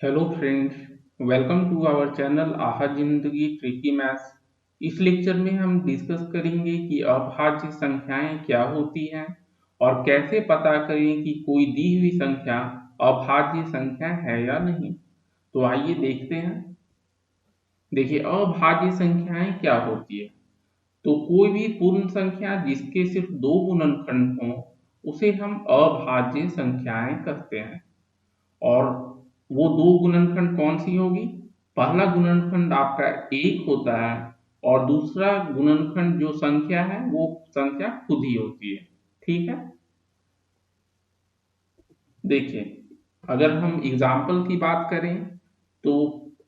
Hello friends, welcome to our channel आहा जिंदगी tricky maths. इस लेक्चर में हम डिस्कस करेंगे कि अभाज्य संख्याएं क्या होती हैं और कैसे पता करें कि कोई दी हुई संख्या अभाज्य संख्या है या नहीं। तो आइए देखते हैं। देखिए, अभाज्य संख्याएं क्या होती है। तो कोई भी पूर्ण संख्या जिसके सिर्फ दो गुणनखंड हों उसे हम अभाज्य संख्याएं कहते हैं। और वो दो गुणनखंड कौन सी होगी? पहला गुणनखंड आपका एक होता है और दूसरा गुणनखंड जो संख्या है वो संख्या खुद ही होती है। ठीक है, देखिए, अगर हम एग्जाम्पल की बात करें तो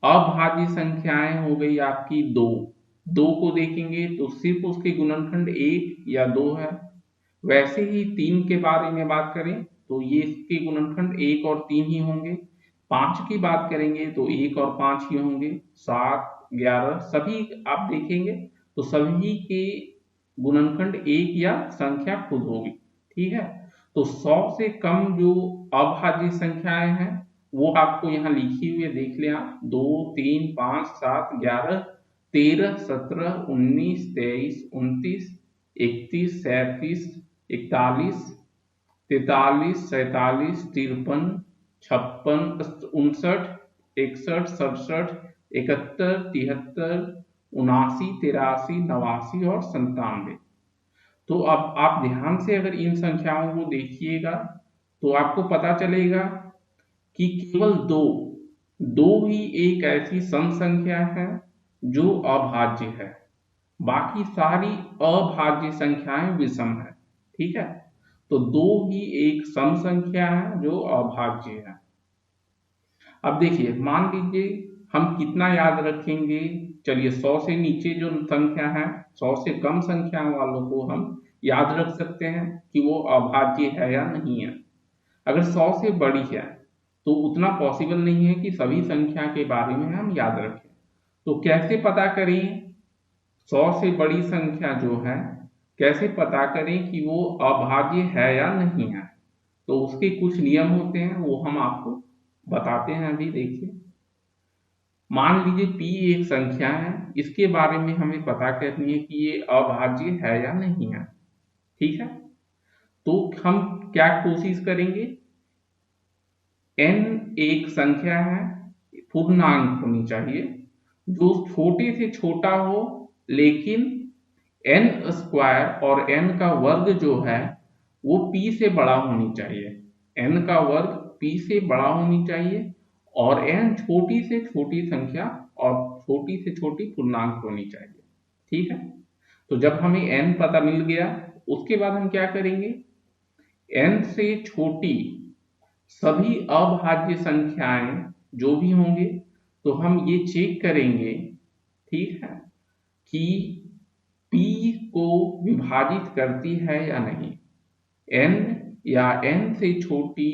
अभाज्य संख्याएं हो गई आपकी दो। दो को देखेंगे तो सिर्फ उसके गुणनखंड एक या दो है। वैसे ही तीन के बारे में बात करें तो ये इसके गुणनखंड एक और तीन ही होंगे। पांच की बात करेंगे तो एक और पांच ही होंगे। सात, ग्यारह सभी आप देखेंगे तो सभी के गुणनखंड एक या संख्या खुद होगी। ठीक है, तो 100 से कम जो अभाज्य संख्याएं हैं वो आपको यहाँ लिखी हुई है, देख लें आप। दो, तीन, पांच, सात, 11, 13, 17, 19, 23, 29, 31, 37, 41, 43, 47, 53, 56, 59, 61, 67, 71, 73, 79, 83, 89 और 97। तो अब आप ध्यान से अगर इन संख्याओं को देखिएगा तो आपको पता चलेगा कि केवल दो दो ही एक ऐसी सम संख्या है जो अभाज्य है। बाकी सारी अभाज्य संख्याएं विषम है। ठीक है, तो दो ही एक सम संख्या है जो अभाज्य है। अब देखिए, मान लीजिए हम कितना याद रखेंगे। चलिए, 100 से नीचे जो संख्या है, 100 से कम संख्या वालों को हम याद रख सकते हैं कि वो अभाज्य है या नहीं है। अगर 100 से बड़ी है तो उतना पॉसिबल नहीं है कि सभी संख्या के बारे में हम याद रखें। तो कैसे पता करें 100 से बड़ी संख्या जो है, कैसे पता करें कि वो अभाज्य है या नहीं है? तो उसके कुछ नियम होते हैं, वो हम आपको बताते हैं। अभी देखिए, मान लीजिए p एक संख्या है, इसके बारे में हमें पता करनी है कि ये अभाज्य है या नहीं है। ठीक है, तो हम क्या कोशिश करेंगे? n एक संख्या है, पूर्णांक होनी चाहिए, जो छोटे से छोटा हो, लेकिन n स्क्वायर और n का वर्ग जो है वो p से बड़ा होनी चाहिए। n का वर्ग p से बड़ा होनी चाहिए और n छोटी से छोटी संख्या और छोटी से छोटी पूर्णांक होनी चाहिए। ठीक है, तो जब हमें n पता मिल गया उसके बाद हम क्या करेंगे? n से छोटी सभी अभाज्य संख्याएं जो भी होंगे तो हम ये चेक करेंगे, ठीक है, कि p को विभाजित करती है या नहीं। n या n से छोटी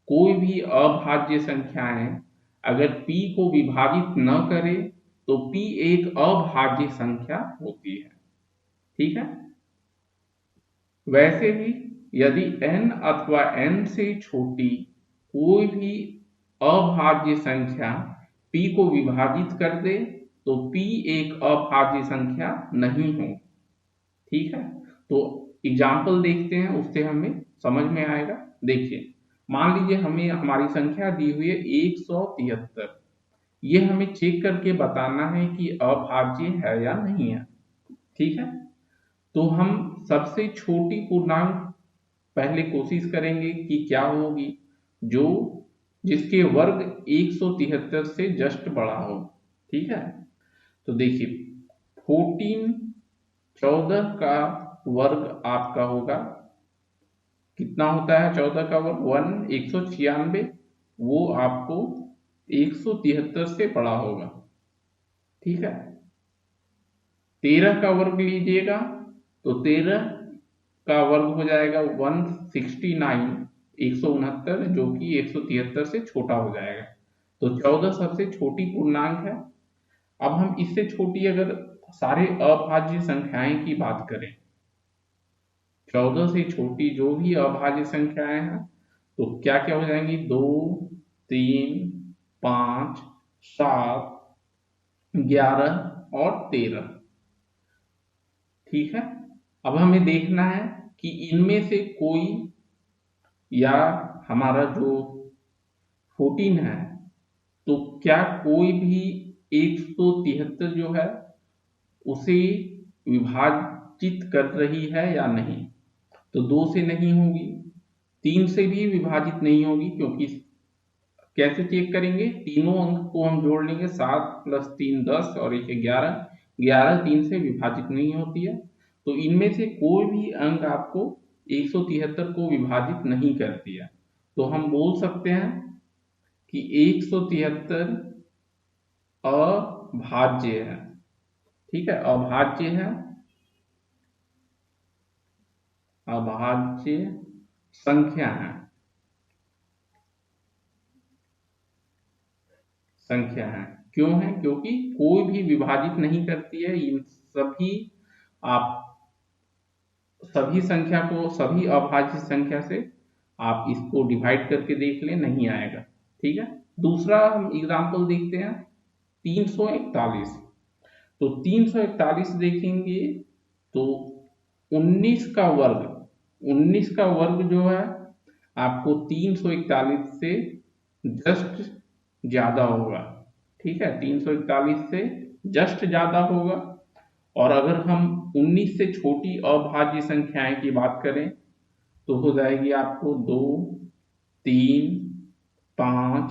कोई भी अभाज्य संख्याएं अगर p को विभाजित न करे तो p एक अभाज्य संख्या होती है। ठीक है, वैसे ही यदि n अथवा n से छोटी कोई भी अभाज्य संख्या p को विभाजित कर दे तो p एक अभाज्य संख्या नहीं हो। ठीक है, तो एग्जाम्पल देखते हैं, उससे हमें समझ में आएगा। देखिए, मान लीजिए हमें हमारी संख्या दी हुई है 173। ये हमें चेक करके बताना है कि अभाज्य है या नहीं है। ठीक है, तो हम सबसे छोटी पूर्णांक पहले कोशिश करेंगे कि क्या होगी, जो जिसके वर्ग 173 से जस्ट बड़ा हो। ठीक है, तो देखिए, 14, 14 का वर्ग आपका होगा, कितना होता है 14 का वर्ग? 196। वो आपको 173 से बड़ा होगा। ठीक है, 13 का वर्ग लीजिएगा तो 13 का वर्ग हो जाएगा 169, 169, जो कि 173 से छोटा हो जाएगा। तो 14 सबसे छोटी पूर्णांक है। अब हम इससे छोटी अगर सारे अभाज्य संख्याएं की बात करें, 14 से छोटी जो भी अभाज्य संख्याएं हैं तो क्या क्या हो जाएंगी? 2, 3, 5, 7, 11 और 13। ठीक है। अब हमें देखना है कि इनमें से कोई, या हमारा जो 14 है, तो क्या कोई भी 173 जो है उसे विभाजित कर रही है या नहीं। तो 2 से नहीं होगी, 3 से भी विभाजित नहीं होगी, क्योंकि कैसे चेक करेंगे, तीनों अंक को हम जोड़ लेंगे, 7 + 3 10 और 1 11, 11 3 से विभाजित नहीं होती है। तो इनमें से कोई भी अंक आपको 173 को विभाजित नहीं करती है। तो हम बोल सकते हैं कि 173 अभाज्य है। ठीक है, अभाज्य है, अभाज्य संख्या है, संख्या है। क्यों है? क्योंकि कोई भी विभाजित नहीं करती है। इन सभी, आप सभी संख्या को, सभी अभाज्य संख्या से आप इसको डिवाइड करके देख लें, नहीं आएगा। ठीक है। दूसरा हम एग्जाम्पल देखते हैं, 341। तो 341 देखेंगे तो 19 का वर्ग, 19 का वर्ग जो है आपको 341 से जस्ट ज्यादा होगा। ठीक है, 341 से जस्ट ज्यादा होगा। और अगर हम 19 से छोटी अभाज्य संख्याएं की बात करें तो हो जाएगी आपको 2, 3, 5,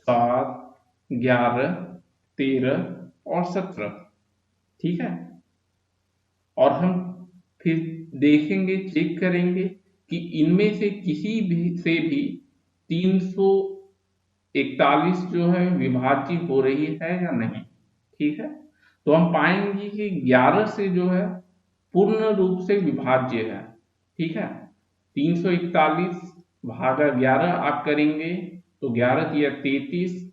7, 11, 13 और 17। ठीक है। और हम फिर देखेंगे, चेक करेंगे कि इनमें से किसी भी से भी 341 जो है विभाज्य हो रही है या नहीं। ठीक है। तो हम पाएंगे कि 11 से जो है पूर्ण रूप से विभाज्य है। ठीक है, 341 भागा 11 आप करेंगे तो 11 तिया 33।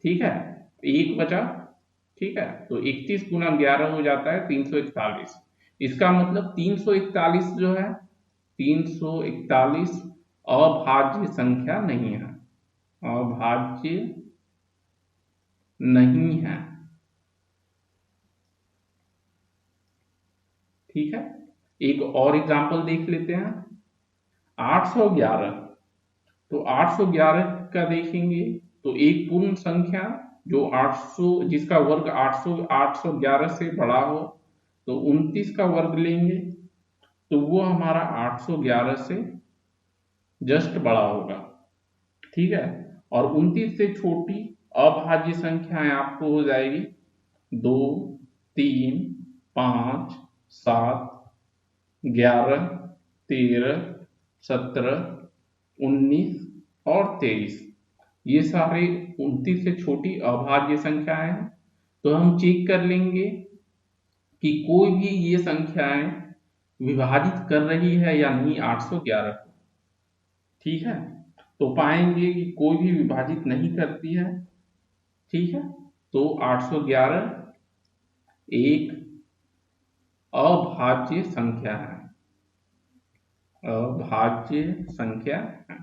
ठीक है, एक बचा। ठीक है, तो 31 गुना 11 हो जाता है 341। इसका मतलब 341 जो है, 341 अभाज्य संख्या नहीं है, अभाज्य नहीं है। ठीक है, एक और एग्जांपल देख लेते हैं, 811। तो 811 का देखेंगे तो एक पूर्ण संख्या जो 800, जिसका वर्ग 811 से बड़ा हो, तो 29 का वर्ग लेंगे तो वो हमारा 811 से जस्ट बड़ा होगा। ठीक है। और 29 से छोटी अभाज्य संख्याएं आपको हो जाएगी 2, 3, 5, 7, 11, 13, 17, 19 और 23। ये सारे 29 से छोटी अभाज्य संख्याएं हैं। तो हम चेक कर लेंगे कि कोई भी ये संख्याएं विभाजित कर रही है या नहीं 811 को। ठीक है, तो पाएंगे कि कोई भी विभाजित नहीं करती है। ठीक है, तो 811 एक अभाज्य संख्या है, अभाज्य संख्या है।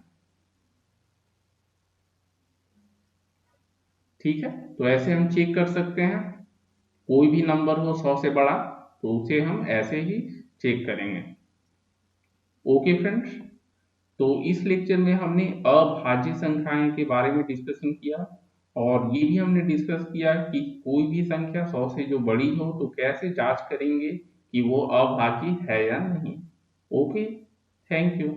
ठीक है, तो ऐसे हम चेक कर सकते हैं, कोई भी नंबर हो 100 से बड़ा तो उसे हम ऐसे ही चेक करेंगे। ओके फ्रेंड्स, तो इस लेक्चर में हमने अभाज्य संख्याएं के बारे में डिस्कशन किया, और ये भी हमने डिस्कस किया कि कोई भी संख्या 100 से जो बड़ी हो तो कैसे जांच करेंगे कि वो अभाज्य है या नहीं। Okay, thank you.